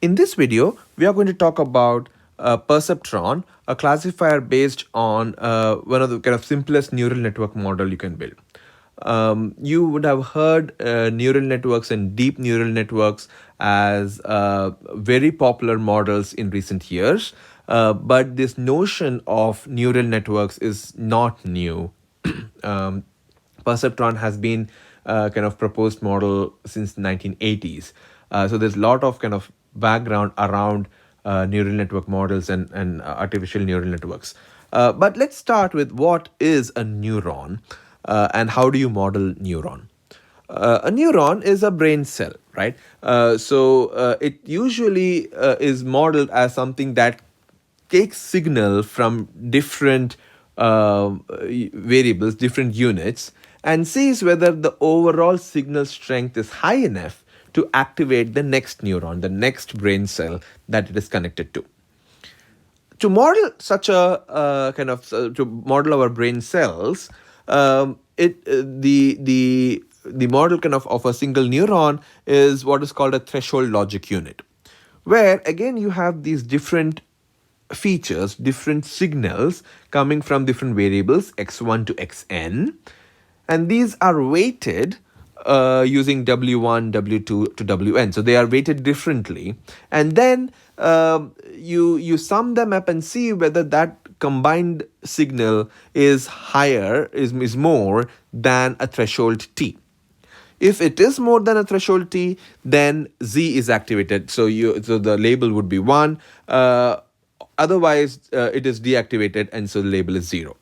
In this video, we are going to talk about Perceptron, a classifier based on one of the kind of simplest neural network model you can build. You would have heard neural networks and deep neural networks as very popular models in recent years, but this notion of neural networks is not new. um, Perceptron has been kind of proposed model since 1980s. So there's a lot of kind of background around neural network models and artificial neural networks. But let's start with what is a neuron and how do you model neuron? A neuron is a brain cell, right? It usually is modeled as something that takes signal from different variables, different units, and sees whether the overall signal strength is high enough to activate the next neuron, the next brain cell that it is connected to. To model such a to model our brain cells, the model kind of a single neuron is what is called a threshold logic unit, where again you have these different features, different signals coming from different variables x1 to xn, and these are weighted using w1, w2 to wn. So they are weighted differently, and then you sum them up and see whether that combined signal is higher, is more than a threshold t. If it is more than a threshold t, then z is activated. So the label would be 1. Otherwise, it is deactivated, and so the label is 0.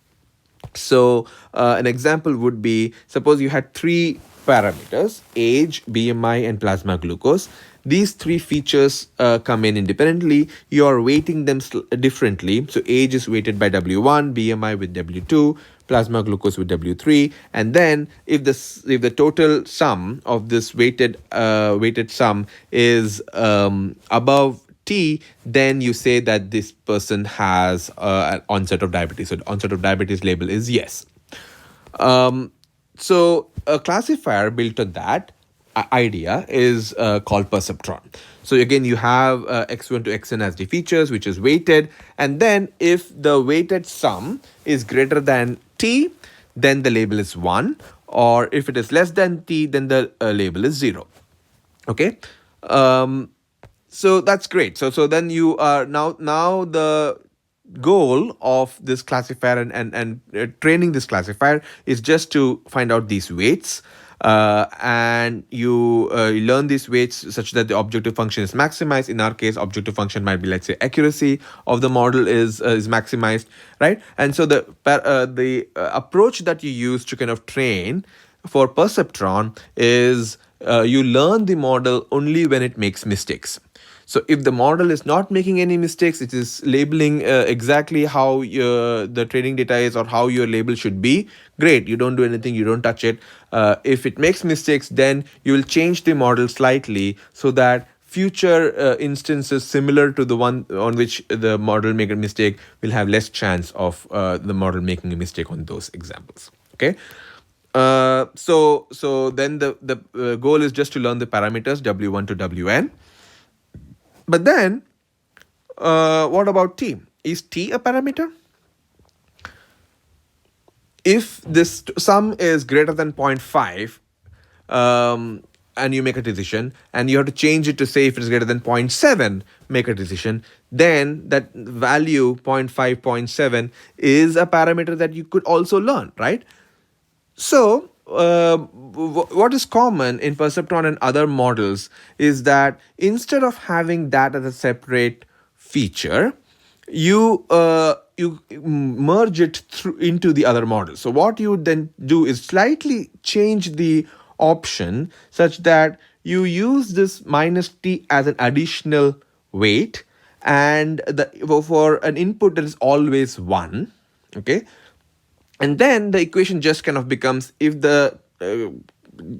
So an example would be, suppose you had 3 parameters: age, BMI, and plasma glucose. These 3 features come in independently. You are weighting them differently. So age is weighted by W1, BMI with W2, plasma glucose with W3, and then if the total sum of this weighted sum is above T, then you say that this person has an onset of diabetes. So the onset of diabetes label is yes. So a classifier built on that idea is called Perceptron. So again, you have x1 to xn as the features, which is weighted, and then if the weighted sum is greater than t, then the label is 1, or if it is less than t, then the label is 0. Okay. So that's great. So then you are now the goal of this classifier and training this classifier is just to find out these weights, and you learn these weights such that the objective function is maximized. In our case, objective function might be, let's say, accuracy of the model is maximized, right? And so the approach that you use to kind of train for Perceptron is you learn the model only when it makes mistakes. So if the model is not making any mistakes, it is labeling exactly how the training data is or how your label should be, great. You don't do anything, you don't touch it. If it makes mistakes, then you will change the model slightly so that future instances similar to the one on which the model made a mistake will have less chance of the model making a mistake on those examples. Okay. So then the goal is just to learn the parameters w1 to wn. But then, what about t? Is t a parameter? If this sum is greater than 0.5, and you make a decision, and you have to change it to say if it is greater than 0.7, make a decision, then that value 0.5, 0.7 is a parameter that you could also learn, right? So what is common in Perceptron and other models is that instead of having that as a separate feature, you merge it into the other model. So what you then do is slightly change the option such that you use this minus t as an additional weight, and for an input that is always 1. Okay. And then the equation just kind of becomes, if the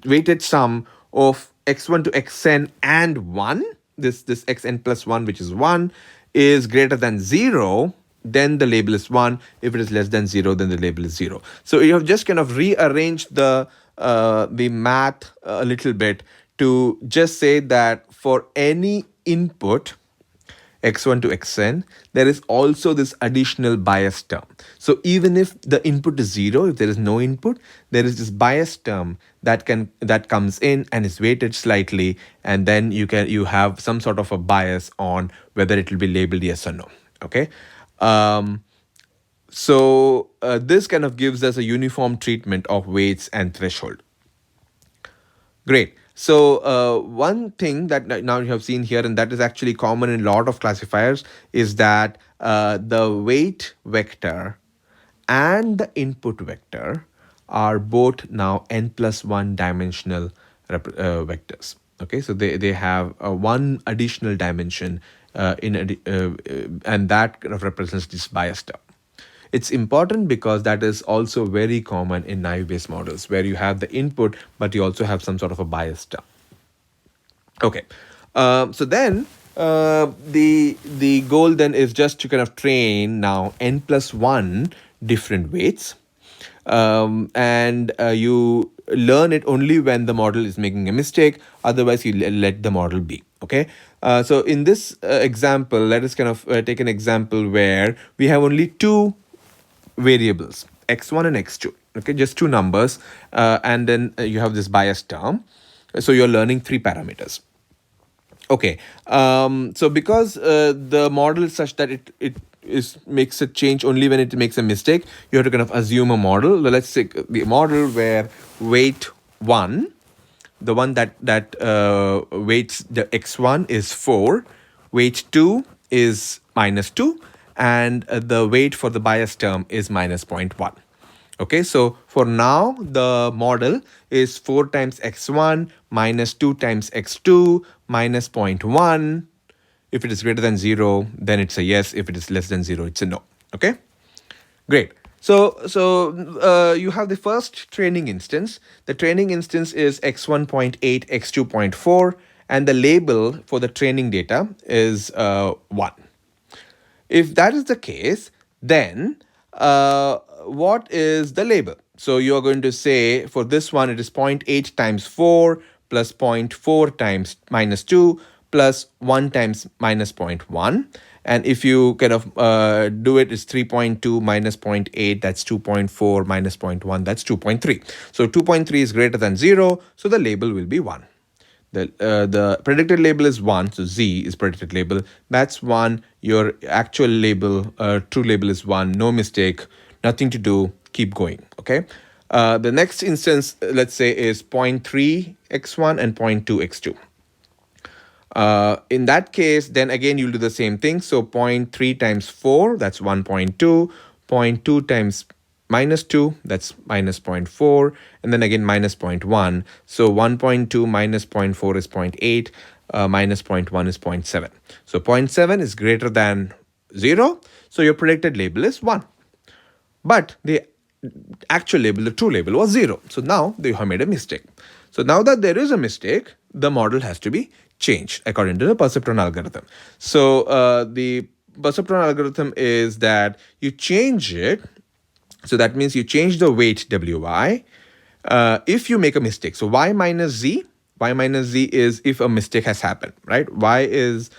weighted sum of x1 to xn and 1, this xn plus 1, which is 1, is greater than 0, then the label is 1. If it is less than 0, then the label is 0. So you have just kind of rearranged the math a little bit to just say that for any input x1 to xn, there is also this additional bias term. So even if the input is 0, if there is no input, there is this bias term that comes in and is weighted slightly, and then you have some sort of a bias on whether it will be labeled yes or no. Okay. This kind of gives us a uniform treatment of weights and threshold. Great. So one thing that now you have seen here, and that is actually common in a lot of classifiers, is that the weight vector and the input vector are both now n+1 dimensional vectors. Okay, so they have one additional dimension and that kind of represents this bias term. It's important because that is also very common in naive-based models where you have the input, but you also have some sort of a bias term. Okay, so then the goal then is just to kind of train now n+1 different weights, and you learn it only when the model is making a mistake. Otherwise, you let the model be. Okay. So in this example, let us kind of take an example where we have only two variables, x1 and x2. Okay, just two numbers, and then you have this bias term. So you're learning three parameters. Okay, so because the model is such that it makes a change only when it makes a mistake, you have to kind of assume a model. Let's take the model where weight 1, the one that weights the x1 is 4, weight 2 is -2, and the weight for the bias term is -0.1. Okay, so for now the model is 4 times x1 minus 2 times x2 minus 0.1. If it is greater than 0, then it's a yes. If it is less than 0, it's a no. Okay, great. So you have the first training instance. The training instance is x1.8, x2.4, and the label for the training data is 1. If that is the case, then what is the label? So you are going to say for this one, it is 0.8 times 4 plus 0.4 times -2 plus 1 times -0.1. And if you kind of do it, it's 3.2 minus 0.8, that's 2.4 minus 0.1, that's 2.3. So 2.3 is greater than 0, so the label will be 1. The predicted label is 1, so Z is predicted label. That's 1. Your actual label, true label is 1. No mistake, nothing to do, keep going. Okay. The next instance, let's say, is 0.3 x1 and 0.2 x2. In that case, then again, you'll do the same thing. So 0.3 times 4, that's 1.2. 0.2 times -2, that's -0.4, and then again -0.1. So 1.2 minus 0.4 is 0.8, minus 0.1 is 0.7. So 0.7 is greater than 0, so your predicted label is 1. But the actual label, the true label, was 0. So now they have made a mistake. So now that there is a mistake, the model has to be changed according to the perceptron algorithm. So the perceptron algorithm is that you change it. So that means you change the weight wi if you make a mistake. So y minus z is if a mistake has happened, right? Y is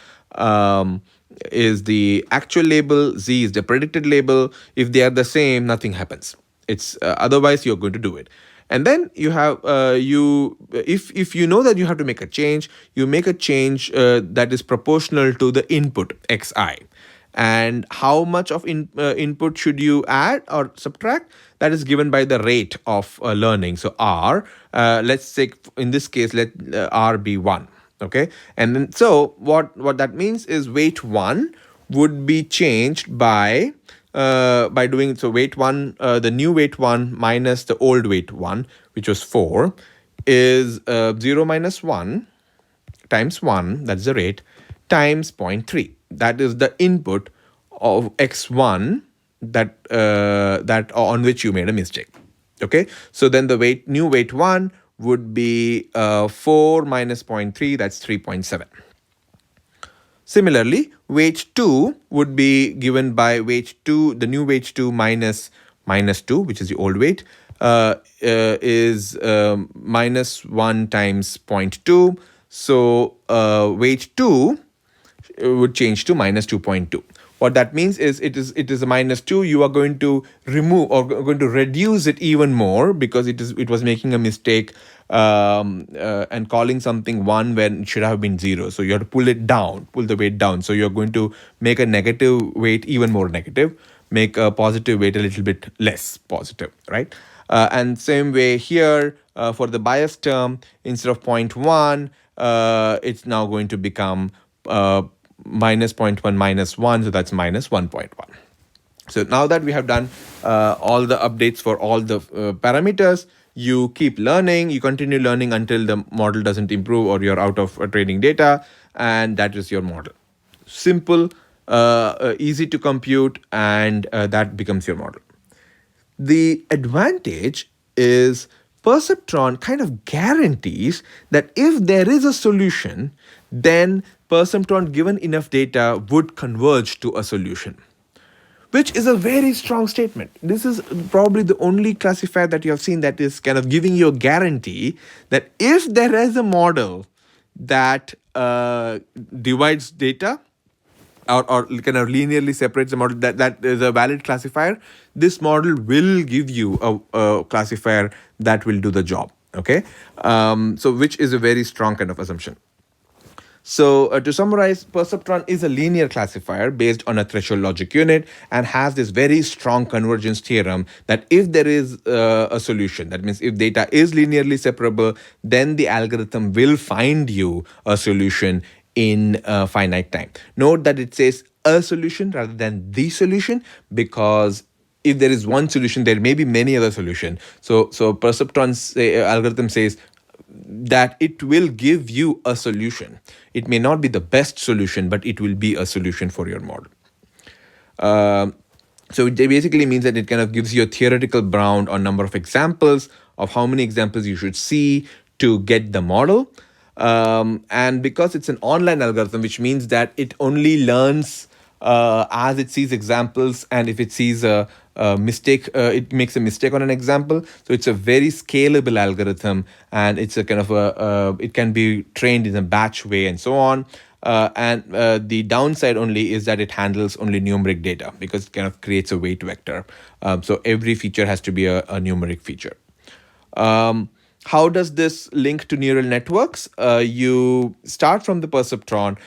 the actual label, z is the predicted label. If they are the same, nothing happens. It's otherwise you're going to do it. And then you have if you know that you have to make a change, you make a change that is proportional to the input xi. And how much of input should you add or subtract? That is given by the rate of learning. So R, let's take, in this case, let R be 1. Okay. And then, so what that means is weight 1 would be changed by doing, so weight 1, the new weight 1 minus the old weight 1, which was 4, is 0 minus 1 times 1, that's the rate, times 0.3. That is the input of x1 that on which you made a mistake. Okay, so then the new weight 1 would be 4 minus 0.3, that's 3.7. Similarly, weight 2 would be given by weight 2, the new weight 2 minus -2, which is the old weight, is minus 1 times 0.2. So weight 2 would change to minus 2.2. What that means is it is a minus 2. You are going to remove or going to reduce it even more because it was making a mistake and calling something 1 when it should have been 0. So you have to pull the weight down. So you're going to make a negative weight even more negative, make a positive weight a little bit less positive, right? And same way here for the bias term, instead of 0.1, it's now going to become minus 0.1 minus 1, so that's minus 1.1. So now that we have done all the updates for all the parameters, you keep learning, you continue learning until the model doesn't improve or you're out of training data, and that is your model. Simple, easy to compute, and that becomes your model. The advantage is Perceptron kind of guarantees that if there is a solution, then Perceptron, given enough data, would converge to a solution, which is a very strong statement. This is probably the only classifier that you have seen that is kind of giving you a guarantee that if there is a model that divides data, or kind of linearly separates the model, that is a valid classifier, this model will give you a classifier that will do the job. Okay, so which is a very strong kind of assumption. So to summarize, Perceptron is a linear classifier based on a threshold logic unit and has this very strong convergence theorem that if there is a solution, that means if data is linearly separable, then the algorithm will find you a solution in finite time. Note that it says a solution rather than the solution, because if there is one solution, there may be many other solutions. So Perceptron's algorithm says that it will give you a solution. It may not be the best solution, but it will be a solution for your model. So it basically means that it kind of gives you a theoretical bound on number of examples of how many examples you should see to get the model. And because it's an online algorithm, which means that it only learns as it sees examples, and if it sees a mistake, it makes a mistake on an example. So it's a very scalable algorithm, and it's a kind of it can be trained in a batch way and so on. And the downside only is that it handles only numeric data because it kind of creates a weight vector. So every feature has to be a numeric feature. How does this link to neural networks? You start from the perceptron,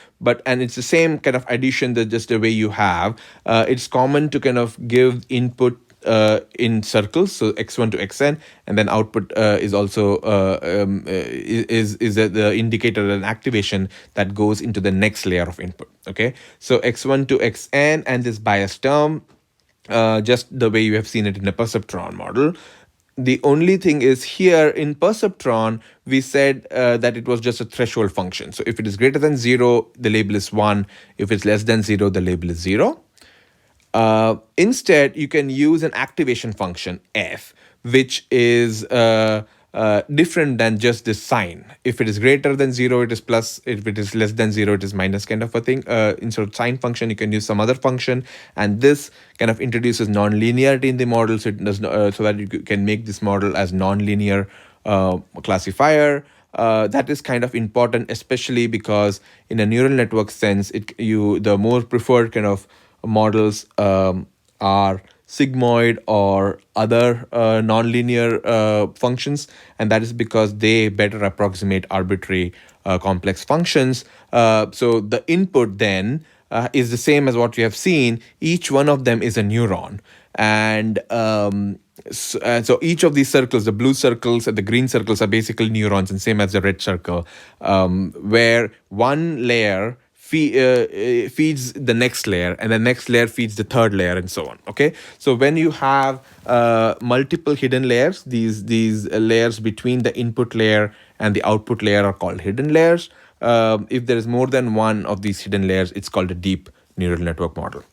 and it's the same kind of addition that just the way you have. It's common to kind of give input in circles, so x1 to xn, and then output is also the indicator and activation that goes into the next layer of input. Okay, so x1 to xn and this bias term, just the way you have seen it in a perceptron model. The only thing is here in Perceptron, we said that it was just a threshold function. So if it is greater than 0, the label is 1. If it's less than 0, the label is 0. Instead, you can use an activation function, f, which is different than just this sign. If it is greater than 0, it is plus. If it is less than 0, it is minus, kind of a thing. Instead of sign function, you can use some other function, and this kind of introduces non-linearity in the model, so it does not, so that you can make this model as non-linear classifier. That is kind of important, especially because in a neural network sense, the more preferred kind of models are sigmoid or other nonlinear functions, and that is because they better approximate arbitrary complex functions. So the input then is the same as what we have seen. Each one of them is a neuron, and so each of these circles, the blue circles and the green circles, are basically neurons, and same as the red circle, where one layer feeds the next layer, and the next layer feeds the third layer, and so on. Okay, so when you have multiple hidden layers, these layers between the input layer and the output layer are called hidden layers. If there is more than one of these hidden layers, it's called a deep neural network model.